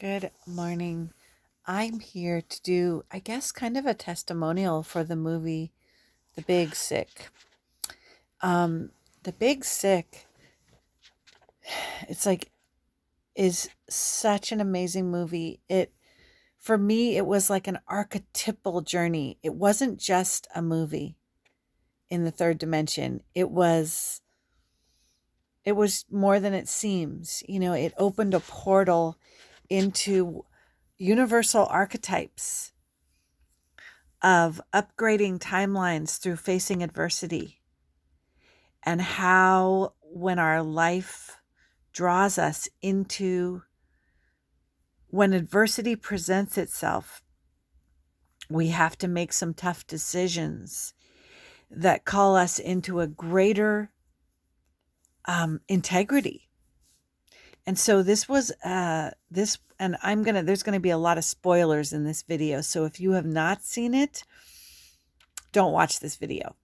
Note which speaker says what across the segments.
Speaker 1: Good morning. I'm here to do, I guess, kind of a testimonial for the movie The Big Sick. Um, The Big Sick, it's like, is such an amazing movie. For me, it was like an archetypal journey. It wasn't just a movie in the third dimension. It was more than it seems. It opened a portal into universal archetypes of upgrading timelines through facing adversity, and how when our life draws us into, when adversity presents itself, we have to make some tough decisions that call us into a greater integrity. And so this was this, and there's gonna be a lot of spoilers in this video. So if you have not seen it, don't watch this video.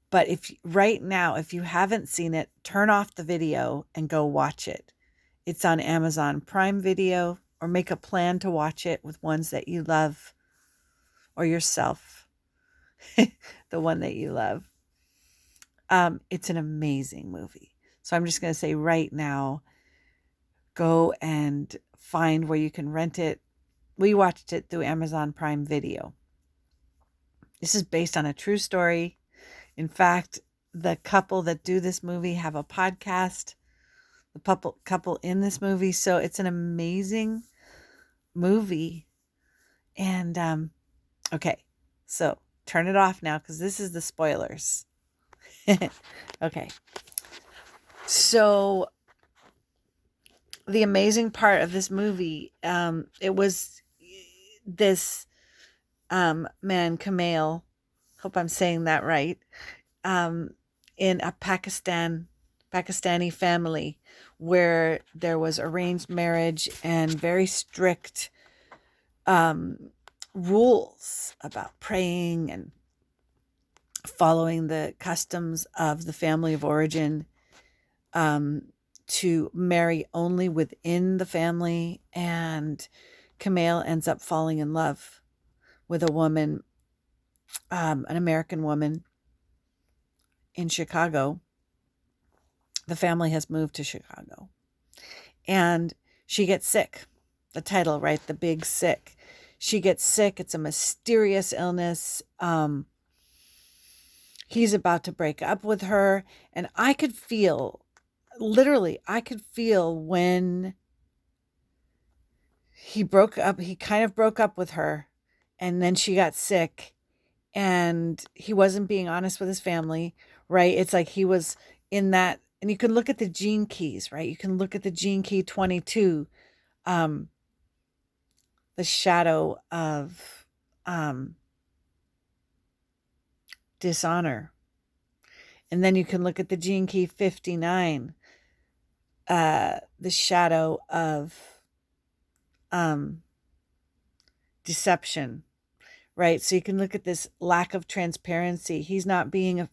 Speaker 1: But if right now, if you haven't seen it, turn off the video and go watch it. It's on Amazon Prime Video, or make a plan to watch it with ones that you love, or yourself, the one that you love. It's an amazing movie. So I'm just going to say right now, go and find where you can rent it. We watched it through Amazon Prime Video. This is based on a true story. In fact, the couple that do this movie have a podcast, the couple in this movie. So it's an amazing movie. And okay, so turn it off now because this is the spoilers. Okay. So the amazing part of this movie, it was this man, Kumail, hope I'm saying that right, in a Pakistani family where there was arranged marriage and very strict rules about praying and following the customs of the family of origin, to marry only within the family. And Kumail ends up falling in love with a woman, an American woman in Chicago. The family has moved to Chicago. And she gets sick. The title, right? The Big Sick. She gets sick. It's a mysterious illness. He's about to break up with her. And I could feel, literally, when he kind of broke up with her, and then she got sick, and he wasn't being honest with his family, right? It's like he was in that, and you can look at the gene keys, right? You can look at the gene key 22, the shadow of dishonor. And then you can look at the gene key 59, the shadow of deception, right? So you can look at this lack of transparency. He's not in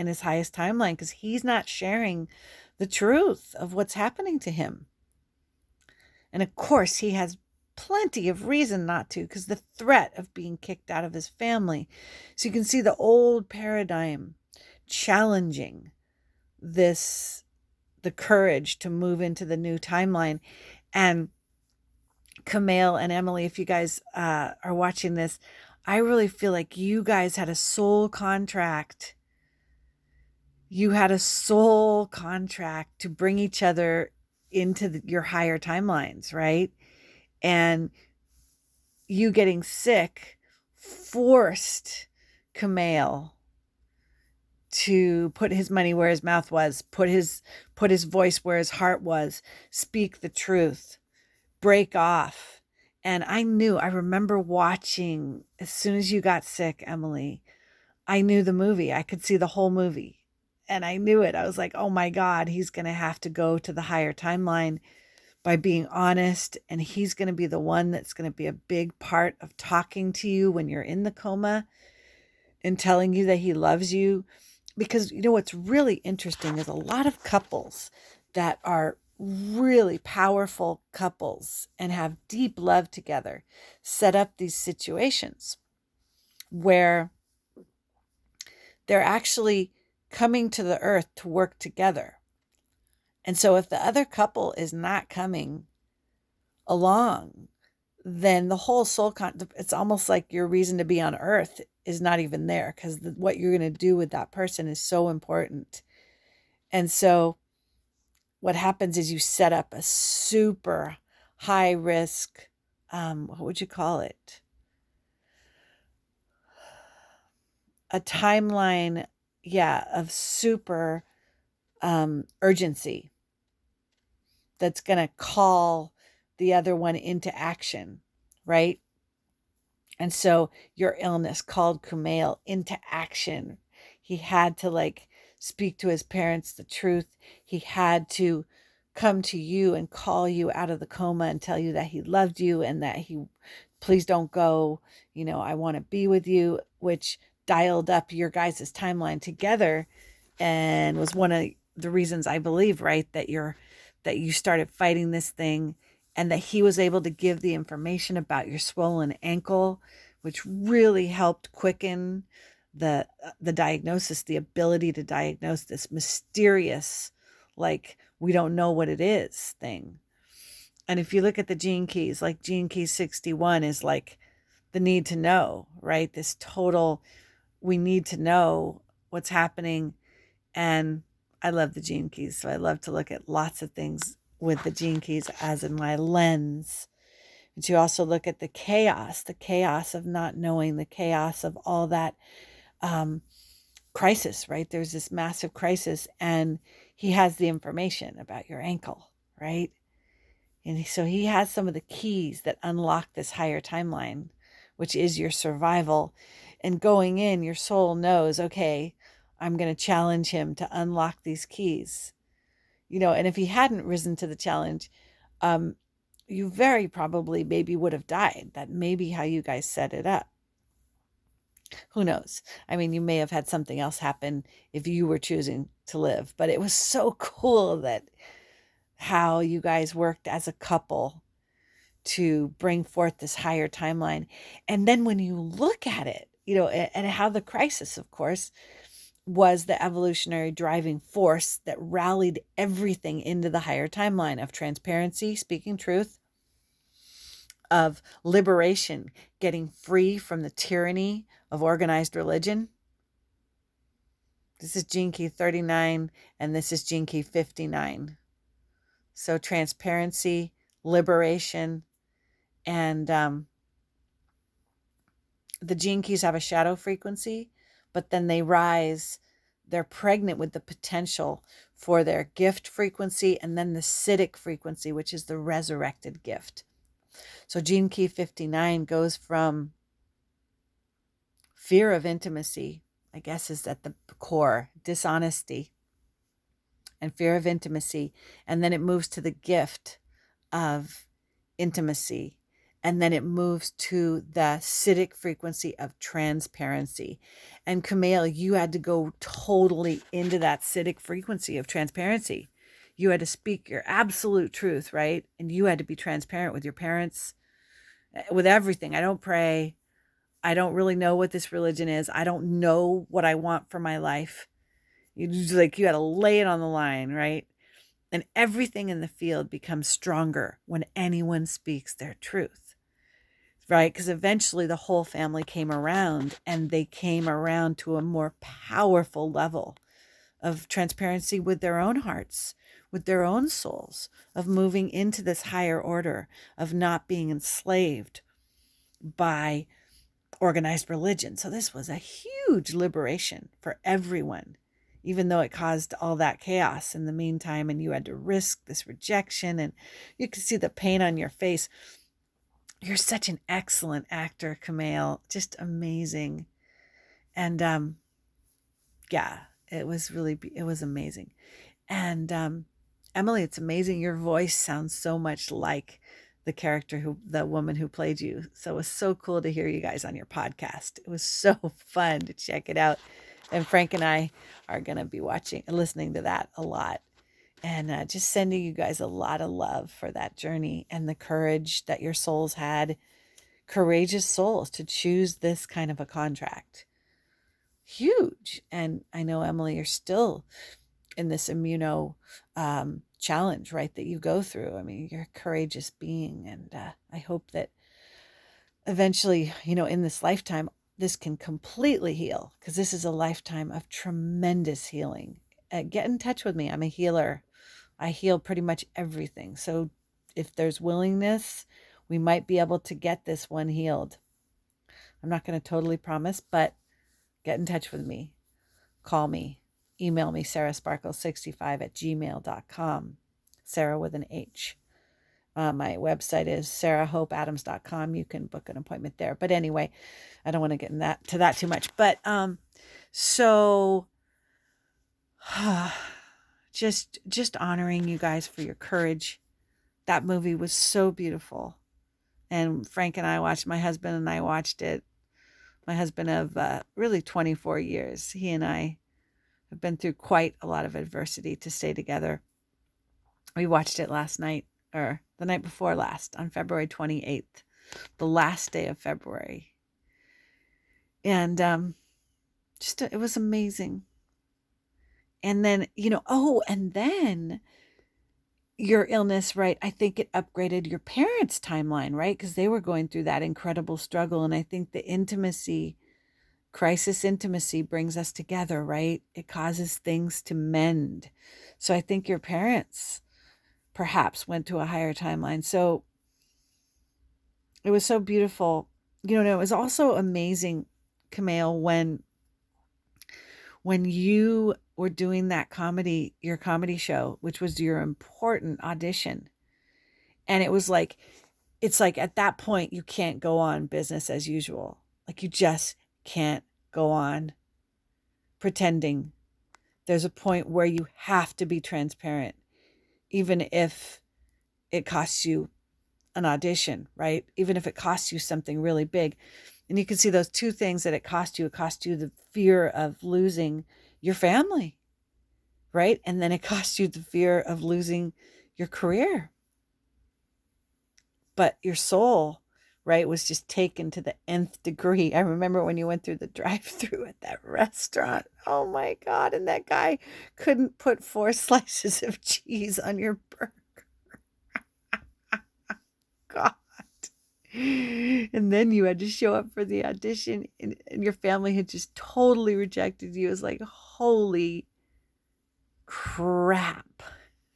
Speaker 1: his highest timeline because he's not sharing the truth of what's happening to him. And of course, he has plenty of reason not to, because the threat of being kicked out of his family. So you can see the old paradigm challenging the courage to move into the new timeline. And Kumail and Emily, if you guys are watching this, I really feel like you guys had a soul contract. You had a soul contract to bring each other into your higher timelines, right? And you getting sick forced Kumail to put his money where his mouth was, put his voice where his heart was, speak the truth, break off. And I remember watching, as soon as you got sick, Emily, I knew the movie. I could see the whole movie. And I knew it. I was like, oh my God, he's going to have to go to the higher timeline by being honest. And he's going to be the one that's going to be a big part of talking to you when you're in the coma and telling you that he loves you. Because, what's really interesting is a lot of couples that are really powerful couples and have deep love together set up these situations where they're actually coming to the earth to work together. And so if the other couple is not coming along, then the whole it's almost like your reason to be on earth is not even there, because what you're going to do with that person is so important. And so what happens is you set up a super high risk, what would you call it? A timeline, yeah, of super urgency that's going to call the other one into action, right? And so your illness called Kumail into action. He had to speak to his parents the truth. He had to come to you and call you out of the coma and tell you that he loved you and that please don't go. I want to be with you, which dialed up your guys' timeline together and was one of the reasons I believe, right, that you started fighting this thing, and that he was able to give the information about your swollen ankle, which really helped quicken the diagnosis, the ability to diagnose this mysterious, we don't know what it is thing. And if you look at the gene keys, gene key 61 is the need to know, right? This total, we need to know what's happening. And I love the gene keys. So I love to look at lots of things with the gene keys as in my lens. And you also look at the chaos of not knowing, the chaos of all that crisis, right? There's this massive crisis, and he has the information about your ankle, right? And so he has some of the keys that unlock this higher timeline, which is your survival. And going in, your soul knows, okay, I'm going to challenge him to unlock these keys. And if he hadn't risen to the challenge, you very probably maybe would have died. That may be how you guys set it up. Who knows? I mean, you may have had something else happen if you were choosing to live, but it was so cool that how you guys worked as a couple to bring forth this higher timeline. And then when you look at it, and how the crisis, of course, was the evolutionary driving force that rallied everything into the higher timeline of transparency, speaking truth, of liberation, getting free from the tyranny of organized religion. This is gene key 39, and this is gene key 59. So transparency, liberation, and the gene keys have a shadow frequency, but then they rise. They're pregnant with the potential for their gift frequency, and then the Siddhic frequency, which is the resurrected gift. So gene key 59 goes from fear of intimacy, I guess is at the core, dishonesty and fear of intimacy. And then it moves to the gift of intimacy. And then it moves to the Siddhic frequency of transparency. And Kumail, you had to go totally into that Siddhic frequency of transparency. You had to speak your absolute truth, right? And you had to be transparent with your parents, with everything. I don't pray. I don't really know what this religion is. I don't know what I want for my life. You had to lay it on the line, right? And everything in the field becomes stronger when anyone speaks their truth, right? Because eventually the whole family came around, and they came around to a more powerful level of transparency with their own hearts, with their own souls, of moving into this higher order, of not being enslaved by organized religion. So this was a huge liberation for everyone, even though it caused all that chaos in the meantime, and you had to risk this rejection, and you could see the pain on your face. You're such an excellent actor, Kumail, just amazing. And yeah, it was amazing. And Emily, it's amazing. Your voice sounds so much like the woman who played you. So it was so cool to hear you guys on your podcast. It was so fun to check it out. And Frank and I are going to be listening to that a lot. And just sending you guys a lot of love for that journey and the courage that your souls had. Courageous souls to choose this kind of a contract. Huge. And I know, Emily, you're still in this immuno challenge, right, that you go through. I mean, you're a courageous being. And I hope that eventually, in this lifetime, this can completely heal, because this is a lifetime of tremendous healing. Get in touch with me. I'm a healer. I heal pretty much everything. So if there's willingness, we might be able to get this one healed. I'm not going to totally promise, but get in touch with me. Call me. Email me, sarahsparkle65@gmail.com. Sarah with an H. My website is sarahhopeadams.com. You can book an appointment there. But anyway, I don't want to get in that too much. But so just honoring you guys for your courage. That movie was so beautiful. And Frank and I watched, my husband and I watched it. My husband of really 24 years. He and I have been through quite a lot of adversity to stay together. We watched it last night, or the night before last, on February 28th, the last day of February. And it was amazing. And then, and then your illness, right? I think it upgraded your parents' timeline, right? Because they were going through that incredible struggle. And I think the crisis intimacy brings us together, right? It causes things to mend. So I think your parents perhaps went to a higher timeline. So it was so beautiful. It was also amazing, Kumail, when you were doing your comedy show, which was your important audition. And it's like at that point, you can't go on business as usual. Like, you just can't go on pretending. There's a point where you have to be transparent, even if it costs you an audition, right? Even if it costs you something really big. And you can see those two things that it cost you. It cost you the fear of losing your family, right? And then it cost you the fear of losing your career. But your soul, right, was just taken to the nth degree. I remember when you went through the drive-through at that restaurant. Oh my God. And that guy couldn't put 4 slices of cheese on your burger. God. And then you had to show up for the audition, and your family had just totally rejected you. It was like, holy crap.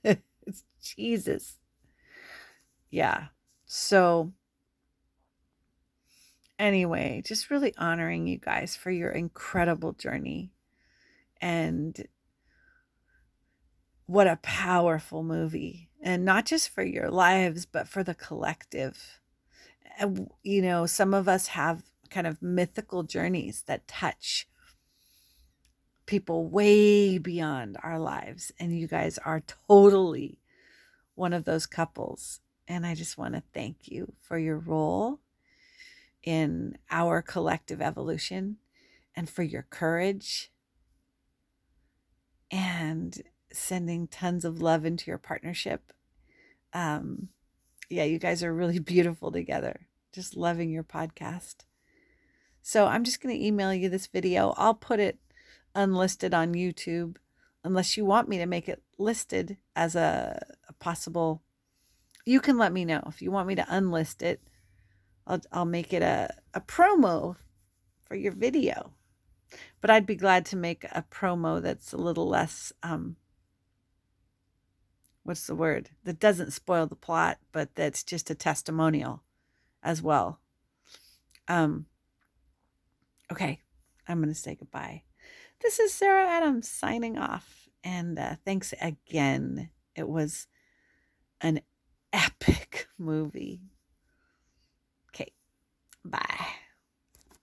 Speaker 1: It's Jesus. Yeah. So anyway, just really honoring you guys for your incredible journey. And what a powerful movie. And not just for your lives, but for the collective. And, some of us have kind of mythical journeys that touch people way beyond our lives. And you guys are totally one of those couples. And I just want to thank you for your role in our collective evolution, and for your courage, and sending tons of love into your partnership. Yeah, you guys are really beautiful together. Just loving your podcast. So I'm just going to email you this video. I'll put it unlisted on YouTube, unless you want me to make it listed as a possible. You can let me know if you want me to unlist it. I'll make it a promo for your video. But I'd be glad to make a promo that's a little less, what's the word? That doesn't spoil the plot, but that's just a testimonial as well. Okay, I'm going to say goodbye. This is Sarah Adams signing off. And thanks again. It was an epic movie. Okay, bye.